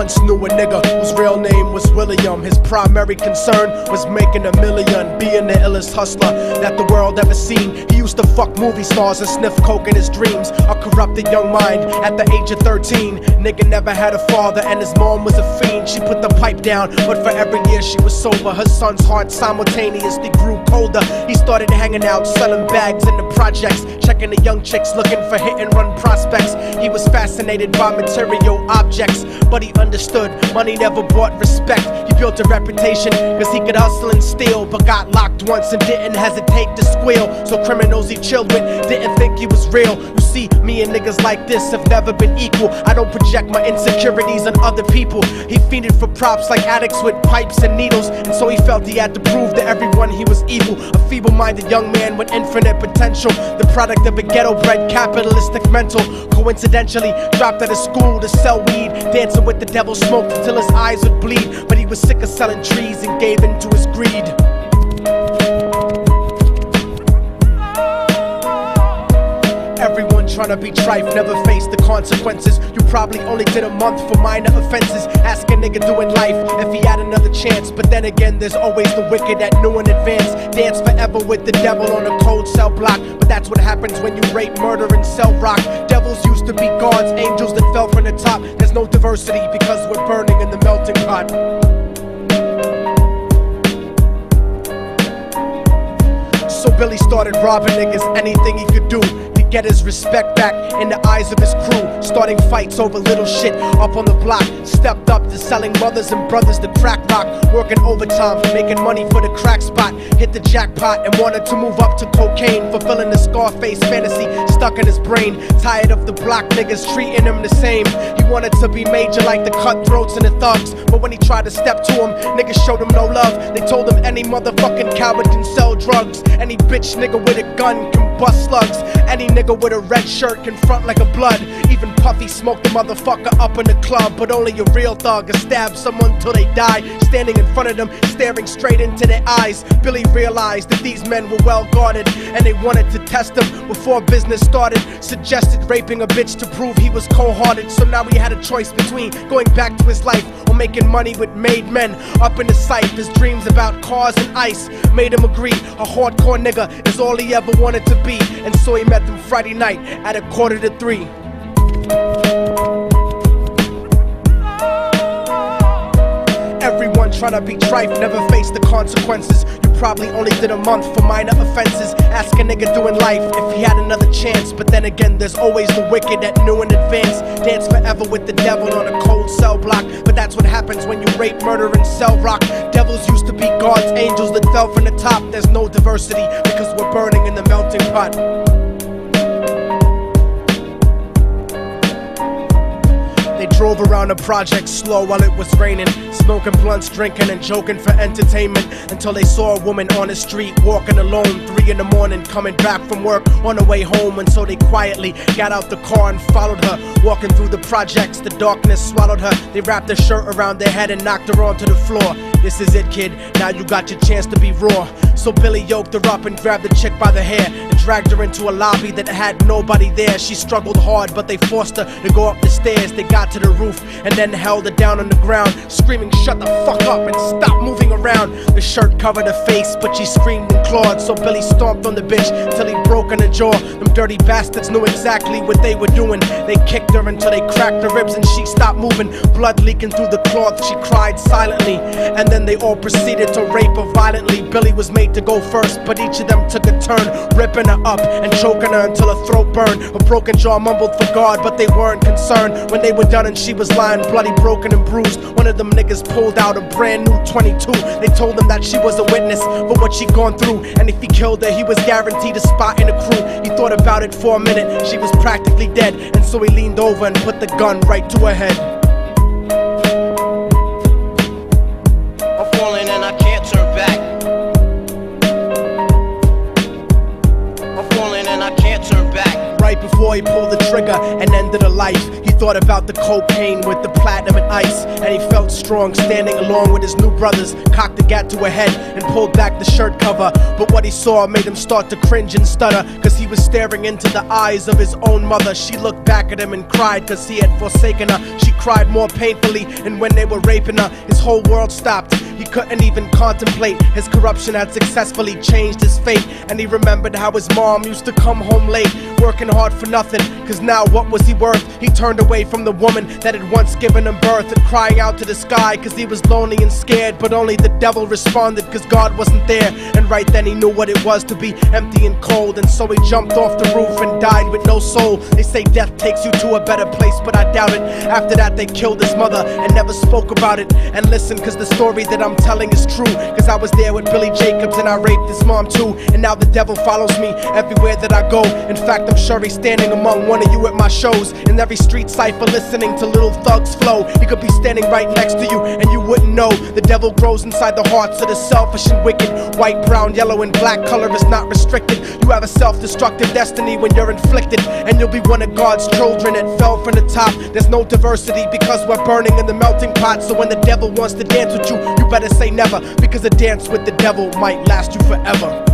once knew a nigga whose real name was William. His primary concern was making $1 million, being the illest hustler that the world ever seen. He used to fuck movie stars and sniff coke in his dreams. A corrupted young mind at the age of 13. Nigga never had a father and his mom was a fiend. She put the pipe down, but for every year she was sober, her son's heart simultaneously grew colder. He started hanging out, selling bags in the projects, checking the young chicks, looking for hit and run prospects. He was fascinated by material objects, but he understood money never brought respect. He built a reputation cause he could hustle and steal, but got locked once and didn't hesitate to squeal. So criminals he chilled with didn't think he was real. You see, me and niggas like this have never been equal. I don't project my insecurities on other people. He fiended for props like addicts with pipes and needles, and so he felt he had to prove to everyone he was evil. A feeble-minded young man with infinite potential, the product of a ghetto-bred capitalistic mental. Coincidentally, dropped out of school to sell weed, dancing with the devil, smoked until his eyes would bleed. But he was sick of selling trees and gave in to his greed. Everyone tryna be trife, never face the consequences. You probably only did a month for minor offenses. Ask a nigga doing life if he had another chance. But then again, there's always the wicked that knew in advance. Dance forever with the devil on a cold cell block. But that's what happens when you rape, murder, and sell rock. Devils used to be gods, angels that fell from the top. There's no diversity because we're burning in the melting pot. So Billy started robbing niggas, anything he could do to get his respect back in the eyes of his crew. Starting fights over little shit up on the block. Stepped up to selling mothers and brothers to crack rock. Working overtime, making money for the crack spot. Hit the jackpot and wanted to move up to cocaine, fulfilling the Scarface fantasy stuck in his brain. Tired of the block niggas treating him the same. He wanted to be major like the cutthroats and the thugs. But when he tried to step to him, niggas showed him no love. They told him any motherfucking coward can sell drugs. Any bitch nigga with a gun can bust slugs. Any nigga with a red shirt can front like a blood. Even Puffy smoked the motherfucker up in the club. But only a real thug can stab someone till they die. Standing in front of them, staring straight into their eyes, Billy realized that these men were well guarded, and they wanted to test him before business started. Suggested raping a bitch to prove he was cold-hearted. So now he had a choice between going back to his life or making money with made men. Up in the sight, his dreams about cars and ice made him agree a hardcore nigga is all he ever wanted to be. And so he met them Friday night at 2:45. Everyone tryna be trife, never face the consequences. You probably only did a month for minor offenses. Ask a nigga doing life if he had another chance. But then again, there's always the wicked that knew in advance. Dance forever with the devil on a cold cell block. But that's what happens when you rape, murder, and sell rock. Devils used to be gods, angels that fell from the top. There's no diversity because we're burning in the melting pot. They drove around the project slow while it was raining, smoking blunts, drinking and joking for entertainment, until they saw a woman on the street walking alone, 3 in the morning, coming back from work on her way home. And so they quietly got out the car and followed her. Walking through the projects, the darkness swallowed her. They wrapped her shirt around their head and knocked her onto the floor. This is it, kid, now you got your chance to be raw. So Billy yoked her up and grabbed the chick by the hair and dragged her into a lobby that had nobody there. She struggled hard, but they forced her to go up the stairs. They got to the roof and then held her down on the ground, screaming, "Shut the fuck up and stop moving around." The shirt covered her face, but she screamed and clawed. So Billy stomped on the bitch till he broke in her jaw. Them dirty bastards knew exactly what they were doing. They kicked her until they cracked her ribs and she stopped moving. Blood leaking through the cloth, she cried silently. And then they all proceeded to rape her violently. Billy was made to go first, but each of them took a turn, ripping her up and choking her until her throat burned. Her broken jaw mumbled for God, but they weren't concerned. When they were done and she was lying bloody, broken and bruised, one of them niggas pulled out a brand new 22. They told him that she was a witness for what she'd gone through, and if he killed her, he was guaranteed a spot in the crew. He thought about it for a minute, she was practically dead, and so he leaned over and put the gun right to her head. I'm falling and I can't turn back. I'm falling and I can't turn back. right before he pulled the trigger and ended her life. He thought about the cocaine with the platinum and ice, and he felt strong standing along with his new brothers, cocked the gat to her head and pulled back the shirt cover. But what he saw made him start to cringe and stutter, cause he was staring into the eyes of his own mother. She looked back at him and cried cause he had forsaken her. She cried more painfully, and when they were raping her, his whole world stopped. He couldn't even contemplate. His corruption had successfully changed his fate, and he remembered how his mom used to come home late, working hard for nothing, cause now what was he worth? He turned away from the woman that had once given him birth, and crying out to the sky cause he was lonely and scared. But only the devil responded cause God wasn't there, and right then he knew what it was to be empty and cold. And so he jumped off the roof and died with no soul. They say death takes you to a better place, but I doubt it. After that they killed his mother and never spoke about it. And listen, cause the story that I'm telling is true, cause I was there with Billy Jacobs and I raped his mom too. And now the devil follows me everywhere that I go. In fact, I'm sure he's standing among one of you at my shows, in every street cipher listening to Little Thug's flow. He could be standing right next to you and you wouldn't know. The devil grows inside the hearts of the selfish and wicked. White, brown, yellow and black color is not restricted. You have a self-destructive destiny when you're inflicted, and you'll be one of God's children that fell from the top. There's no diversity because we're burning in the melting pot. So when the devil wants to dance with you, you better say never, because a dance with the devil might last you forever.